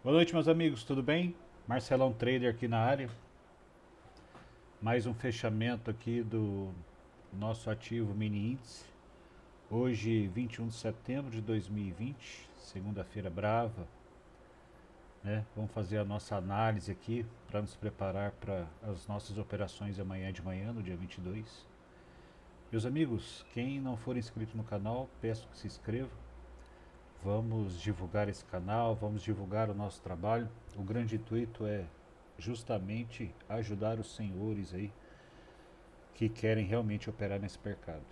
Boa noite, meus amigos, tudo bem? Marcelão Trader aqui na área. Mais um fechamento aqui do nosso ativo mini índice. Hoje, 21 de setembro de 2020, segunda-feira brava, né? Vamos fazer a nossa análise aqui para nos preparar para as nossas operações amanhã de manhã, no dia 22. Meus amigos, quem não for inscrito no canal, peço que se inscreva. Vamos divulgar esse canal, vamos divulgar o nosso trabalho. O grande intuito é justamente ajudar os senhores aí que querem realmente operar nesse mercado.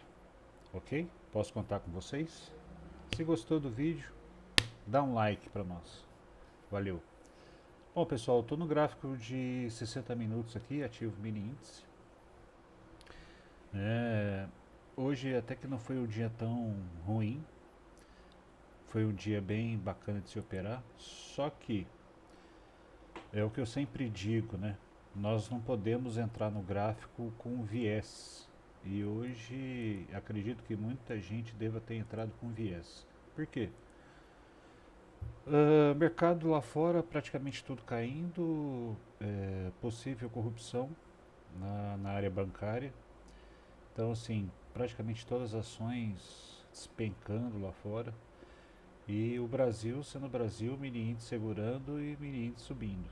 Ok? Posso contar com vocês? Se gostou do vídeo, dá um like para nós. Valeu! Bom, pessoal, estou no gráfico de 60 minutos aqui, ativo mini índice. Hoje até que não foi um dia tão ruim, foi um dia bem bacana de se operar, só que é o que eu sempre digo, né? Nós não podemos entrar no gráfico com viés. E hoje acredito que muita gente deva ter entrado com viés. Por quê? Mercado lá fora, praticamente tudo caindo, possível corrupção na área bancária. Então, assim, praticamente todas as ações despencando lá fora. E o Brasil, sendo Brasil, mini índice segurando e mini índice subindo.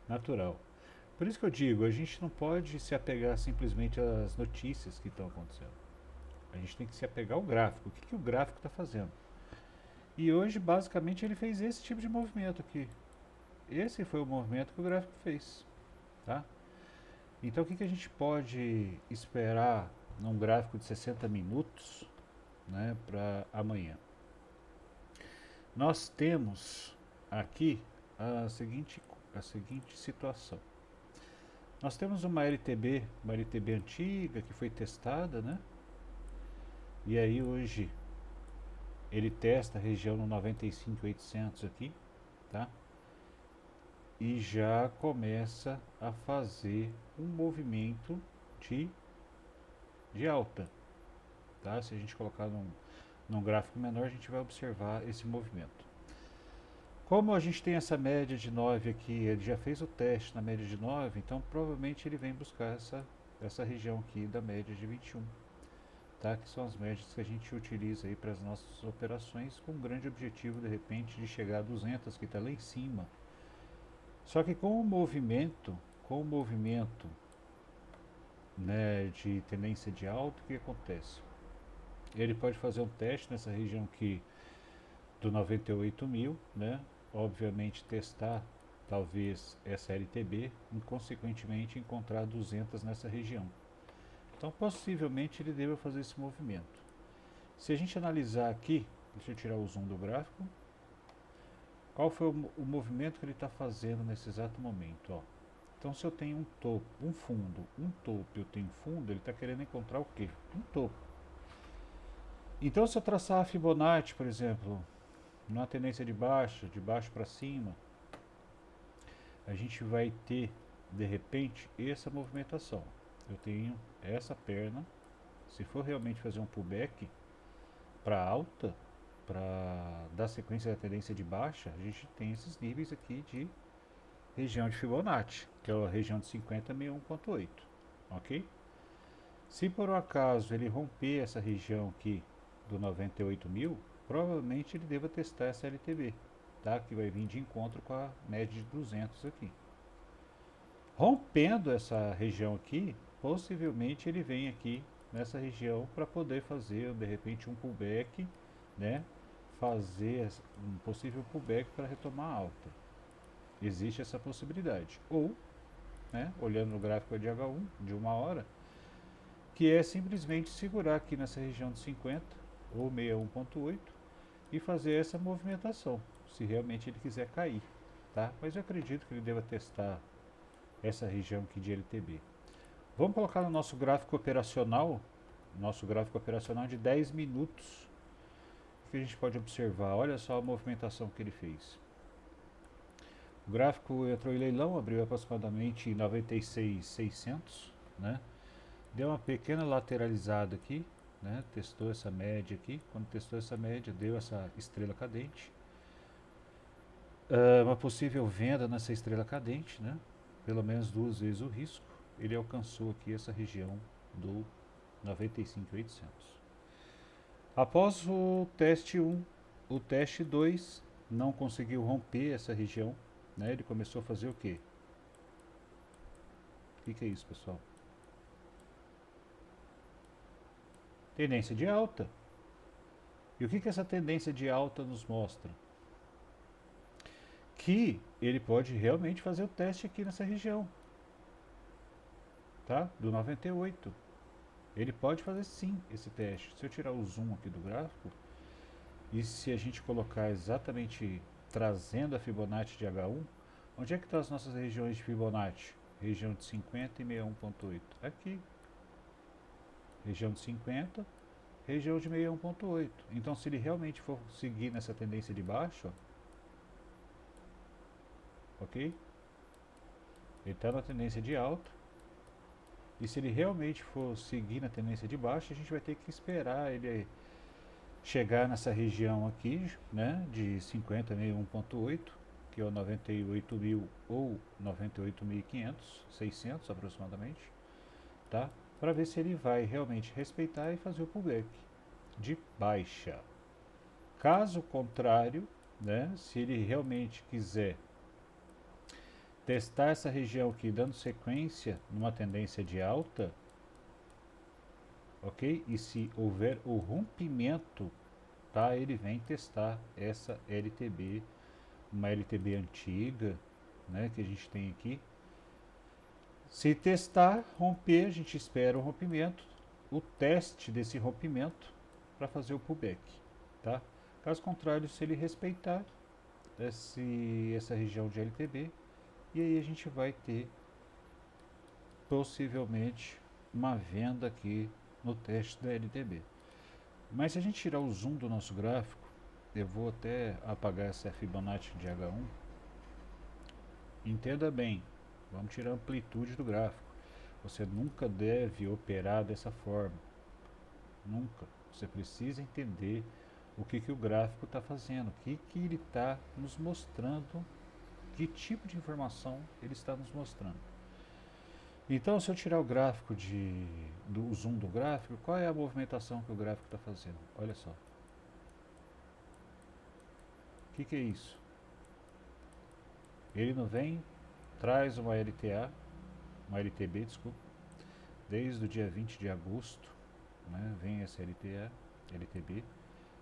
Natural. Por isso que eu digo, a gente não pode se apegar simplesmente às notícias que estão acontecendo. A gente tem que se apegar ao gráfico. O que o gráfico está fazendo? E hoje, basicamente, ele fez esse tipo de movimento aqui. Esse foi o movimento que o gráfico fez. Tá? Então, o que a gente pode esperar num gráfico de 60 minutos, né, para amanhã? Nós temos aqui a seguinte situação. Nós temos uma LTB antiga que foi testada, né? E aí hoje ele testa a região no 95.800 aqui, tá? E já começa a fazer um movimento de, de alta, tá? Se a gente colocar num gráfico menor, a gente vai observar esse movimento. Como a gente tem essa média de 9 aqui, ele já fez o teste na média de 9, então provavelmente ele vem buscar essa região aqui da média de 21. Tá? Que são as médias que a gente utiliza aí para as nossas operações, com um grande objetivo de repente de chegar a 200, que está lá em cima. Só que com o movimento, né, de tendência de alta, o que acontece? Ele pode fazer um teste nessa região aqui do 98 mil, né? Obviamente testar talvez essa LTB e consequentemente encontrar 200 nessa região. Então possivelmente ele deva fazer esse movimento. Se a gente analisar aqui, deixa eu tirar o zoom do gráfico, qual foi o movimento que ele está fazendo nesse exato momento? Ó. Então se eu tenho um topo, um fundo, um topo e eu tenho fundo, ele está querendo encontrar o quê? Um topo. Então se eu traçar a Fibonacci, por exemplo, numa tendência de baixo para cima, a gente vai ter de repente essa movimentação. Eu tenho essa perna, se for realmente fazer um pullback para alta, para dar sequência da tendência de baixa, a gente tem esses níveis aqui de região de Fibonacci, que é a região de 50.61.8, ok? Se por um acaso ele romper essa região aqui do 98 mil, provavelmente ele deva testar essa LTB, tá? Que vai vir de encontro com a média de 200 aqui. Rompendo essa região aqui, possivelmente ele vem aqui nessa região para poder fazer de repente um pullback, né? Fazer um possível pullback para retomar a alta. Existe essa possibilidade. Ou, né, olhando no gráfico de H1 de uma hora, que é simplesmente segurar aqui nessa região de 50 ou 61.8 e fazer essa movimentação, se realmente ele quiser cair, tá? Mas eu acredito que ele deva testar essa região aqui de LTB. Vamos colocar no nosso gráfico operacional de 10 minutos, que a gente pode observar. Olha só a movimentação que ele fez. O gráfico entrou em leilão, abriu aproximadamente em 96.600, né? Deu uma pequena lateralizada aqui, né? Testou essa média aqui. Quando testou essa média, deu essa estrela cadente. Uma possível venda nessa estrela cadente, né? Pelo menos 2 vezes o risco. Ele alcançou aqui essa região do 95.800. Após o teste 1, o teste 2 não conseguiu romper essa região, né? Ele começou a fazer o quê? O que é isso, pessoal? Tendência de alta. E o que essa tendência de alta nos mostra? Que ele pode realmente fazer o teste aqui nessa região, tá? Do 98. Ele pode fazer sim esse teste. Se eu tirar o zoom aqui do gráfico, e se a gente colocar exatamente trazendo a Fibonacci de H1, onde é que estão as nossas regiões de Fibonacci? Região de 50 e 61.8. Aqui. Região de 50, região de 61.8. Então, se ele realmente for seguir nessa tendência de baixa, ok? Ele está na tendência de alta. E se ele realmente for seguir na tendência de baixa, a gente vai ter que esperar ele chegar nessa região aqui, né, de 50 a 61.8, que é o 98.000 ou 98.500, 600 aproximadamente, tá? Para ver se ele vai realmente respeitar e fazer o pullback de baixa. Caso contrário, né, se ele realmente quiser testar essa região aqui, dando sequência numa tendência de alta, ok? E se houver o rompimento, tá? Ele vem testar essa LTB, uma LTB antiga, né? Que a gente tem aqui. Se testar, romper, a gente espera o rompimento, o teste desse rompimento para fazer o pullback, tá? Caso contrário, se ele respeitar essa região de LTB, e aí a gente vai ter possivelmente uma venda aqui no teste da LTB. Mas se a gente tirar o zoom do nosso gráfico, eu vou até apagar essa Fibonacci de H1. Entenda bem, vamos tirar a amplitude do gráfico. Você nunca deve operar dessa forma. Nunca. Você precisa entender o que o gráfico está fazendo, o que ele está nos mostrando, que tipo de informação ele está nos mostrando. Então, se eu tirar o gráfico do zoom do gráfico, qual é a movimentação que o gráfico está fazendo? Olha só. O que é isso? Ele não vem, traz uma LTA, uma LTB, desculpa, desde o dia 20 de agosto, né, vem essa LTA, LTB.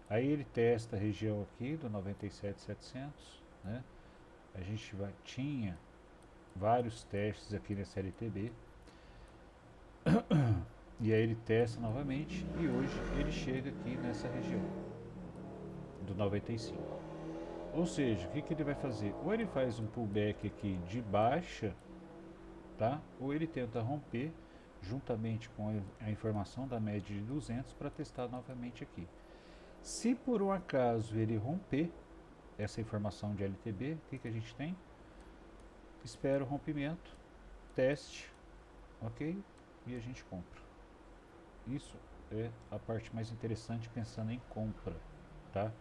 Aí ele testa a região aqui do 97.700, né? A gente tinha vários testes aqui nessa LTB. E aí ele testa novamente e hoje ele chega aqui nessa região do 95. Ou seja, o que ele vai fazer? Ou ele faz um pullback aqui de baixa, tá? Ou ele tenta romper juntamente com a informação da média de 200 para testar novamente aqui. Se por um acaso ele romper essa informação de LTB, o que a gente tem? Espera o rompimento, teste, ok? E a gente compra. Isso é a parte mais interessante pensando em compra, tá?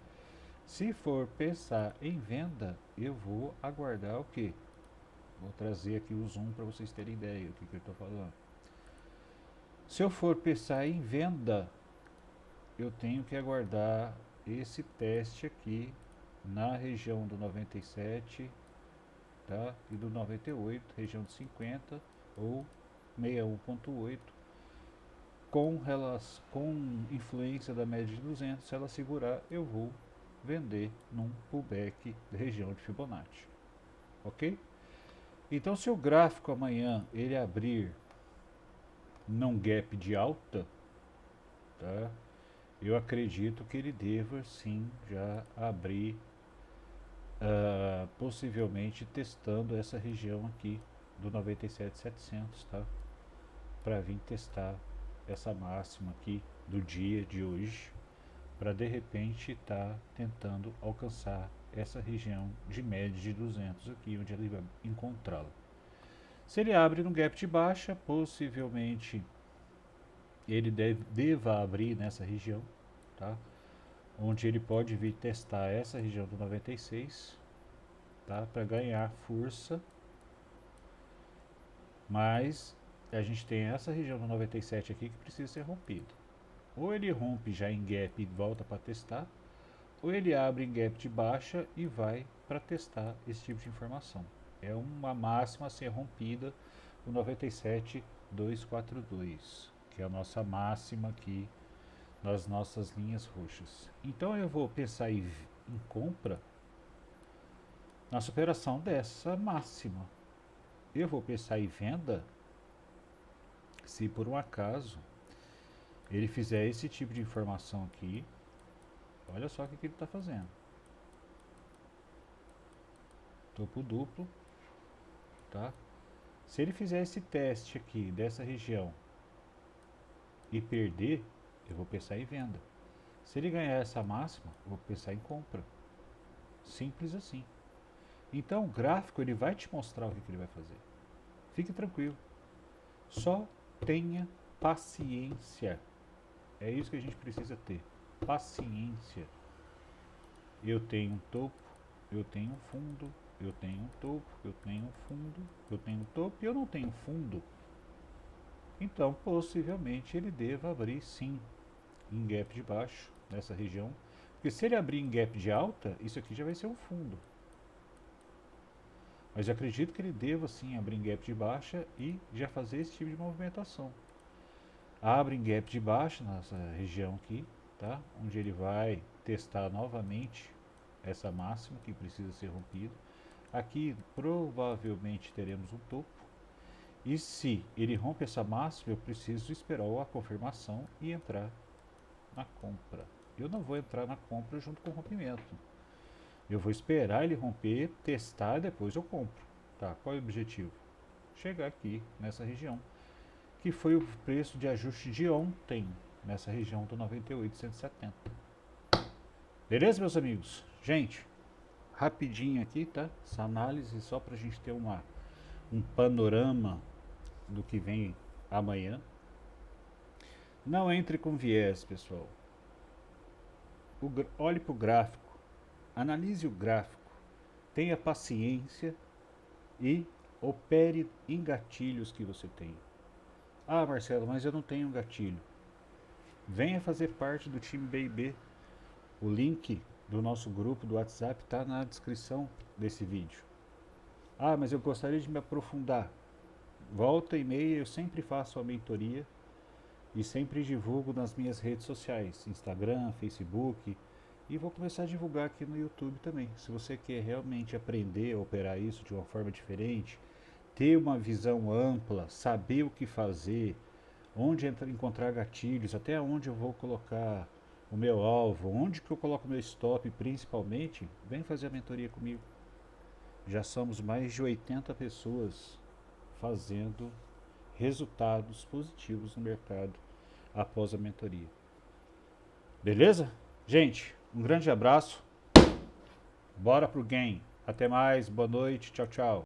Se for pensar em venda, eu vou aguardar o quê? Vou trazer aqui o zoom para vocês terem ideia do que eu estou falando. Se eu for pensar em venda, eu tenho que aguardar esse teste aqui na região do 97, tá? E do 98, região de 50 ou 61.8, com influência da média de 200. Se ela segurar, eu vou vender num pullback de região de Fibonacci, ok? Então, se o gráfico amanhã ele abrir num gap de alta, tá? Eu acredito que ele deva sim já abrir, possivelmente testando essa região aqui do 97.700, tá? Para vir testar essa máxima aqui do dia de hoje, para de repente estar tentando alcançar essa região de média de 200 aqui, onde ele vai encontrá-la. Se ele abre no gap de baixa, possivelmente ele deva abrir nessa região, tá? Onde ele pode vir testar essa região do 96, tá? Para ganhar força, mas a gente tem essa região do 97 aqui que precisa ser rompida. Ou ele rompe já em gap e volta para testar, ou ele abre em gap de baixa e vai para testar esse tipo de informação. É uma máxima a ser rompida o 97,242, que é a nossa máxima aqui nas nossas linhas roxas. Então eu vou pensar em compra na superação dessa máxima. Eu vou pensar em venda se por um acaso ele fizer esse tipo de informação aqui. Olha só o que ele está fazendo. Topo duplo, tá? Se ele fizer esse teste aqui dessa região e perder, eu vou pensar em venda. Se ele ganhar essa máxima, eu vou pensar em compra. Simples assim. Então o gráfico ele vai te mostrar o que ele vai fazer. Fique tranquilo. Só tenha paciência. É isso que a gente precisa ter. Paciência. Eu tenho um topo, eu tenho um fundo, eu tenho um topo, eu tenho um fundo, eu tenho um topo e eu não tenho fundo. Então, possivelmente, ele deva abrir sim em gap de baixo, nessa região. Porque se ele abrir em gap de alta, isso aqui já vai ser um fundo. Mas eu acredito que ele deva sim abrir em gap de baixa e já fazer esse tipo de movimentação. Abre em gap de baixa nessa região aqui, tá? Onde ele vai testar novamente essa máxima que precisa ser rompida. Aqui provavelmente teremos um topo. E se ele rompe essa máxima, eu preciso esperar a confirmação e entrar na compra. Eu não vou entrar na compra junto com o rompimento. Eu vou esperar ele romper, testar e depois eu compro. Tá? Qual é o objetivo? Chegar aqui nessa região, que foi o preço de ajuste de ontem, nessa região do 98,170. Beleza, meus amigos? Gente, rapidinho aqui, tá? Essa análise só para a gente ter um panorama do que vem amanhã. Não entre com viés, pessoal. Olhe para o gráfico, analise o gráfico, tenha paciência e opere em gatilhos que você tem. Ah, Marcelo, mas eu não tenho gatilho. Venha fazer parte do time B&B. O link do nosso grupo do WhatsApp está na descrição desse vídeo. Ah, mas eu gostaria de me aprofundar. Volta e meia eu sempre faço a mentoria e sempre divulgo nas minhas redes sociais, Instagram, Facebook, e vou começar a divulgar aqui no YouTube também. Se você quer realmente aprender a operar isso de uma forma diferente, ter uma visão ampla, saber o que fazer, onde encontrar gatilhos, até onde eu vou colocar o meu alvo, onde que eu coloco o meu stop principalmente, vem fazer a mentoria comigo. Já somos mais de 80 pessoas fazendo resultados positivos no mercado após a mentoria. Beleza? Gente, um grande abraço. Bora pro game. Até mais, boa noite, tchau, tchau.